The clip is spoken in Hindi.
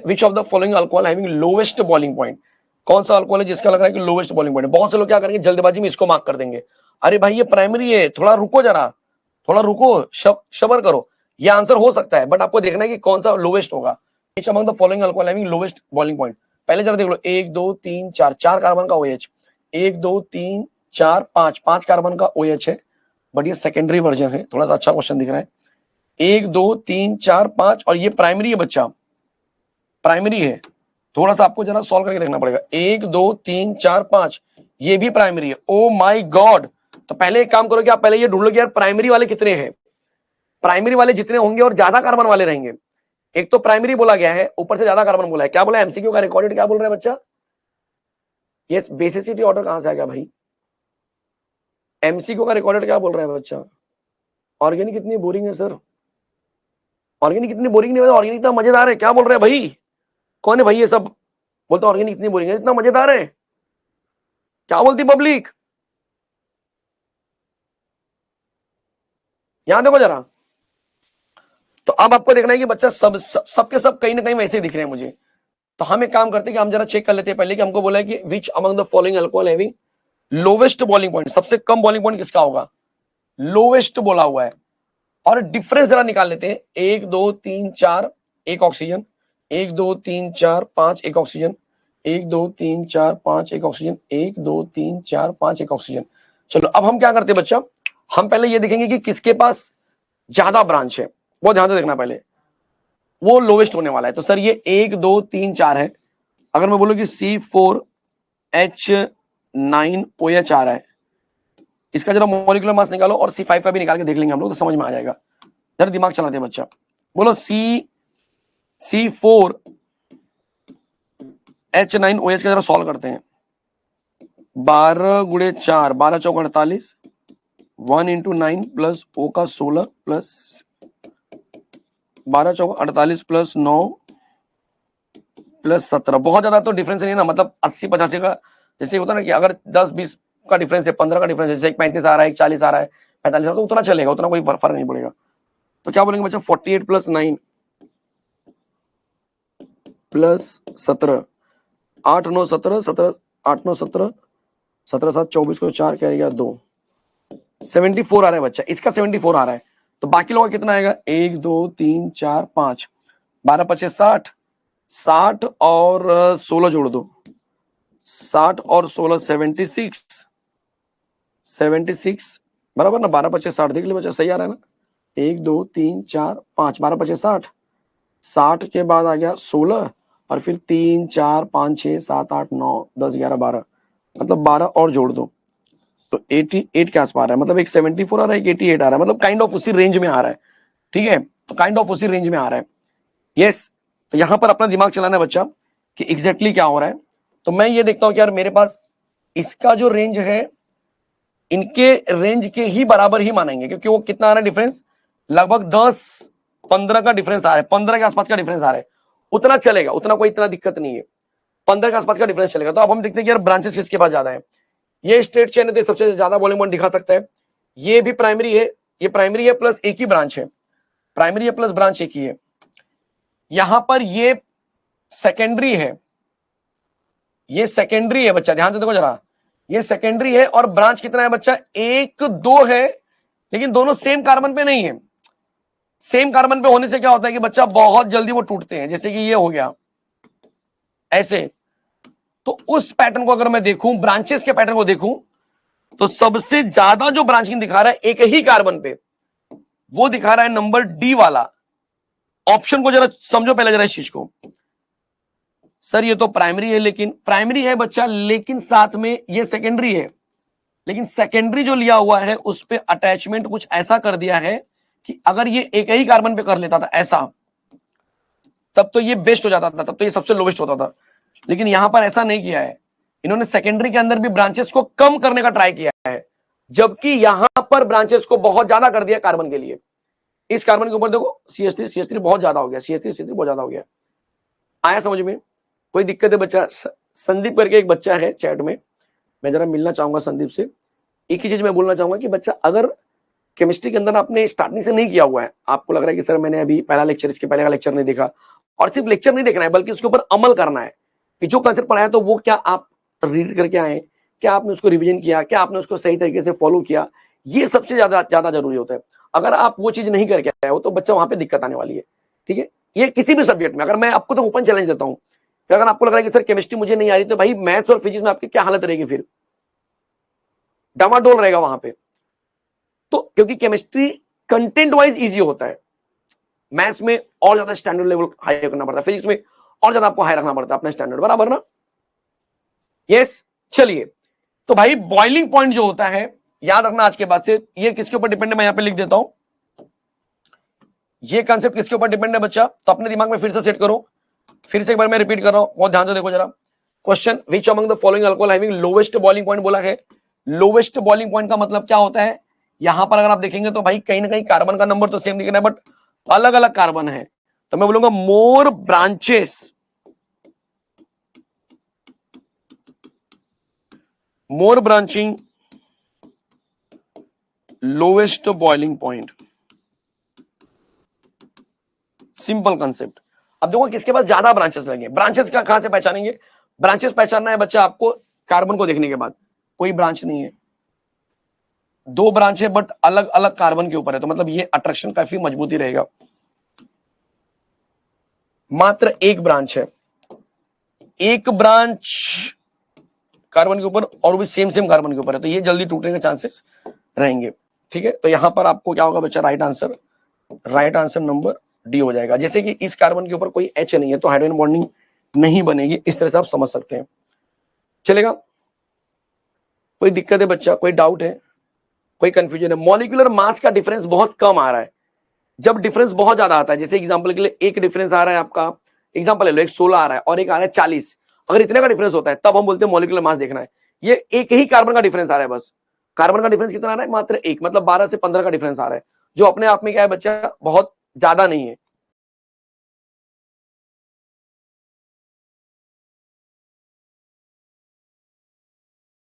Which of the following alcohol having lowest boiling point, कौन सा अल्कोहल है जिसका लग रहा है कि लोवेस्ट बॉइलिंग पॉइंट है। बहुत से लोग क्या करेंगे जल्दबाजी में इसको मार्क कर देंगे, अरे भाई ये प्राइमरी है, थोड़ा रुको जरा, थोड़ा रुको, सब्र करो। ये आंसर हो सकता है बट आपको देखना है कि कौन सा लोवेस्ट होगा। Which among the following alcohol having lowest boiling point, पहले जरा देख लो, 1 2 3 4, 4 कार्बन का OH, 1 2 3 4 5, 5 कार्बन का OH है, बट ये सेकेंडरी वर्जन है। थोड़ा सा अच्छा क्वेश्चन दिख रहा है, 1 2 3 4 5 और ये प्राइमरी है बच्चा, प्राइमरी है। थोड़ा सा आपको जरा सॉल्व करके देखना पड़ेगा, 1 2 3 4 5 ये भी प्राइमरी है। ओ माय गॉड, तो पहले एक काम करो कि आप पहले ये ढूंढ लो कि यार प्राइमरी वाले कितने हैं। प्राइमरी वाले जितने होंगे और ज्यादा कार्बन वाले रहेंगे, एक तो प्राइमरी बोला गया है, ऊपर से ज्यादा कार्बन बोला है। क्या बोला है MCQ का रिकॉर्डेड, क्या बोल रहा है बच्चा? ये बेसिसिटी ऑर्डर कहां से आ गया भाई? MCQ का रिकॉर्डेड क्या बोल रहा है बच्चा? ऑर्गेनिक इतनी बोरिंग है सर, ऑर्गेनिक इतनी बोरिंग नहीं है, ऑर्गेनिक इतना मजेदार है। क्या बोल रहे हैं भाई? कौन है भाई ये सब बोलते ऑर्गेनिक इतनी बोरिंग है, इतना मजेदार है? क्या बोलती पब्लिक? यहां देखो जरा। तो अब आपको देखना है कि बच्चा सबके सब कहीं ना कहीं वैसे ही दिख रहे हैं मुझे। तो हम एक काम करते हैं कि हम जरा चेक कर लेते हैं पहले कि हमको बोला है कि which among the following alcohol having lowest boiling point, सबसे कम बॉइलिंग पॉइंट किसका होगा? लोवेस्ट बोला हुआ है। और डिफरेंस जरा निकाल लेते हैं, 1 2 3 4 एक ऑक्सीजन, 1 2 3 4 5 एक ऑक्सीजन, 1 2 3 4 5 एक ऑक्सीजन, 1 2 3 4 5 एक ऑक्सीजन। चलो अब हम क्या करते हैं बच्चा, हम पहले ये देखेंगे कि किसके पास ज्यादा ब्रांच है, वो ध्यान से देखना पहले, वो लोवेस्ट होने वाला है। तो सर ये 1 2 3 4 है, अगर मैं बोलूं कि C4H9OH आ रहा है, इसका जरा मॉलिक्यूलर मास निकालो और C5 का भी निकाल के देख लेंगे हम लोग, तो समझ में आ जाएगा। जरा दिमाग चलाते हैं बच्चा, बोलो C4H9OH का जरा सॉल्व करते हैं। 12 गुणे 4, 12 चौक 48, 1 इंटू 9 प्लस O का 16 प्लस 12 चौक 48 प्लस 9 प्लस 17। बहुत ज्यादा तो डिफरेंस नहीं है ना, मतलब 80-85 का जैसे होता है ना कि अगर 10-20 का डिफरेंस है, 15 का डिफरेंस है, जैसे एक 35 आ रहा है, एक 40 आ रहा है, 45 आ रहा है, तो उतना चलेगा, उतना कोई फर्क नहीं पड़ेगा। तो क्या बोलेंगे बच्चा, 48 प्लस 9 प्लस 17, 8 9 17, 17 8 9 17, 17 7 24 को 4 क्या रहेगा 2, 74 आ रहा है बच्चा, इसका 74 आ रहा है। तो बाकी लोगों का कितना आएगा, 1 2 3 4 5, 12 25 60, 60 और 16 जोड़ दो, 60 और 16 76, 76 बराबर ना, 12 25 60, देख लो बच्चा सही आ रहा है ना, 1 2 3 4 5, 12 25 60, 60 के बाद आ गया 16 और फिर 3 4 5 6 7 8 9 10 11 12, मतलब 12 और जोड़ दो तो 88 के आसपास आ रहा है, मतलब एक 74 आ रहा है, एक 88 आ रहा है, मतलब काइंड ऑफ उसी रेंज में आ रहा है। ठीक है, तो काइंड ऑफ उसी रेंज में आ रहा है। यस, तो यहां पर अपना दिमाग चलाना है बच्चा कि एग्जैक्टली क्या हो रहा है। तो मैं ये देखता हूं कि यार मेरे पास इसका जो रेंज है, इनके रेंज के ही बराबर ही मानेंगे, क्योंकि वो कितना आ रहा है डिफरेंस, लगभग 10-15 का डिफरेंस आ रहा है, 15 के आसपास का डिफरेंस आ रहा है, उतना चलेगा, उतना कोई इतना दिक्कत नहीं है, 15 के आसपास का डिफरेंस चलेगा। तो अब हम देखते हैं कि यार ब्रांचेस किसके पास ज्यादा है। ये स्ट्रेट चेन है तो सबसे ज्यादा बॉइलिंग पॉइंट दिखा सकता है। ये भी प्राइमरी है, ये प्राइमरी है प्लस एक ही ब्रांच है, प्राइमरी है प्लस ब्रांच एक ही है। यहां पर ये सेकेंडरी है, ये सेकेंडरी है बच्चा, ध्यान से देखो जरा, ये सेकेंडरी है और ब्रांच कितना है बच्चा, 1 2 है, लेकिन दोनों सेम कार्बन पे नहीं है। सेम कार्बन पे होने से क्या होता है कि बच्चा बहुत जल्दी वो टूटते हैं, जैसे कि ये हो गया ऐसे। तो उस पैटर्न को अगर मैं देखूं, ब्रांचेस के पैटर्न को देखूं, तो सबसे ज्यादा जो ब्रांचिंग दिखा रहा है एक ही कार्बन पे, वो दिखा रहा है नंबर डी वाला ऑप्शन को। जरा समझो पहले जरा इस चीज को, सर ये तो प्राइमरी है, लेकिन प्राइमरी है बच्चा, लेकिन साथ में ये सेकेंडरी है, लेकिन सेकेंडरी जो लिया हुआ है उस पे अटैचमेंट कुछ ऐसा कर दिया है कि अगर ये एक ही कार्बन पे कर लेता था ऐसा, तब तो ये बेस्ट हो जाता था, तब तो ये सबसे लोवेस्ट होता था। लेकिन यहां पर ऐसा नहीं किया है, इन्होंने सेकेंडरी के अंदर भी ब्रांचेस को कम करने का ट्राई किया है, जबकि यहां पर ब्रांचेस को बहुत ज्यादा कर दिया कार्बन के लिए। इस कार्बन के ऊपर देखो CH3 बहुत ज्यादा हो गया, CH3 बहुत ज्यादा हो गया। आया समझ में? कोई दिक्कत है बच्चा? संदीप करके एक बच्चा है चैट में, मैं जरा मिलना चाहूंगा संदीप से। एक ही चीज मैं बोलना चाहूंगा कि बच्चा अगर केमिस्ट्री के अंदर आपने स्टार्टिंग से नहीं किया हुआ है, आपको लग रहा है कि सर मैंने अभी पहला लेक्चर, इसके पहले का लेक्चर नहीं देखा और सिर्फ लेक्चर नहीं देखना है बल्कि उसके ऊपर अमल करना है कि जो कंसेप्ट पढ़ाया तो वो क्या आप रीड करके आए, क्या आपने उसको रिवीजन किया, क्या आपने उसको सही तरीके से फॉलो किया। ये सबसे ज्यादा जरूरी होता है। अगर आप वो चीज नहीं करके आए हो तो बच्चा वहां पे दिक्कत आने वाली है। ठीक है, ये किसी भी सब्जेक्ट में। अगर मैं आपको तो ओपन चैलेंज देता हूं कि अगर आपको लग रहा है कि सर केमिस्ट्री मुझे नहीं आ रही, तो भाई मैथ्स और फिजिक्स में आपकी क्या हालत रहेगी, फिर डामाडोल रहेगा वहां पे। तो क्योंकि केमिस्ट्री कंटेंट वाइज इजी होता है, मैथ्स में और ज्यादा स्टैंडर्ड लेवल हाई करना पड़ता है, फिजिक्स में और ज्यादा आपको हाई रखना पड़ता है अपना स्टैंडर्ड, बराबर ना। यस, चलिए। तो भाई बॉइलिंग पॉइंट जो होता है, याद रखना आज के बाद से, ये किसके ऊपर डिपेंड है, मैं यहां पे लिख देता हूं। ये कॉन्सेप्ट किसके ऊपर डिपेंड है बच्चा, तो अपने दिमाग में फिर से सेट करो। फिर से एक बार मैं रिपीट कर रहा हूं, बहुत ध्यान से देखो जरा। Question, which among the following alcohol having lowest boiling point बोला है। लोवेस्ट बॉइलिंग पॉइंट का मतलब क्या होता है, यहां पर अगर आप देखेंगे तो भाई कहीं ना कहीं कार्बन का नंबर तो सेम दिख रहा है, बट अलग अलग कार्बन है। तो मैं बोलूंगा more branches, more branching, lowest boiling point. Simple concept. अब देखो किसके पास ज्यादा ब्रांचेस लगे, ब्रांचेस का कहां से पहचानेंगे, ब्रांचेस पहचानना है बच्चा आपको कार्बन को देखने के बाद। कोई ब्रांच नहीं है, दो ब्रांच है बट अलग अलग कार्बन के ऊपर है, तो मतलब ये अट्रैक्शन काफी मजबूती रहेगा। मात्र एक ब्रांच है, एक ब्रांच कार्बन के ऊपर और वो भी सेम सेम कार्बन के ऊपर है, तो ये जल्दी टूटने के चांसेस रहेंगे। ठीक है, तो यहां पर आपको क्या होगा बच्चा, राइट आंसर नंबर डी हो जाएगा। जैसे कि इस कार्बन के ऊपर कोई एच नहीं है तो हाइड्रोजन बॉन्डिंग नहीं बनेगी, इस तरह से आप समझ सकते हैं। चलेगा, कोई दिक्कत है बच्चा, कोई डाउट है, कोई कंफ्यूजन है। मॉलिक्यूलर मास का डिफरेंस बहुत कम आ रहा है, जब डिफरेंस बहुत ज्यादा आता है, जैसे एग्जांपल के लिए एक डिफरेंस आ रहा है आपका, एग्जांपल ले लो, एक 16 आ रहा है और एक आ रहा है 40, अगर इतने का डिफरेंस होता है तब हम बोलते हैं मॉलिक्यूलर मास देखना है। ये एक ही कार्बन का डिफरेंस आ रहा है, बस कार्बन का डिफरेंस कितना आ रहा है, मात्र एक, मतलब 12 से 15 का डिफरेंस आ रहा है, जो अपने आप में क्या है बच्चा, बहुत ज्यादा नहीं है।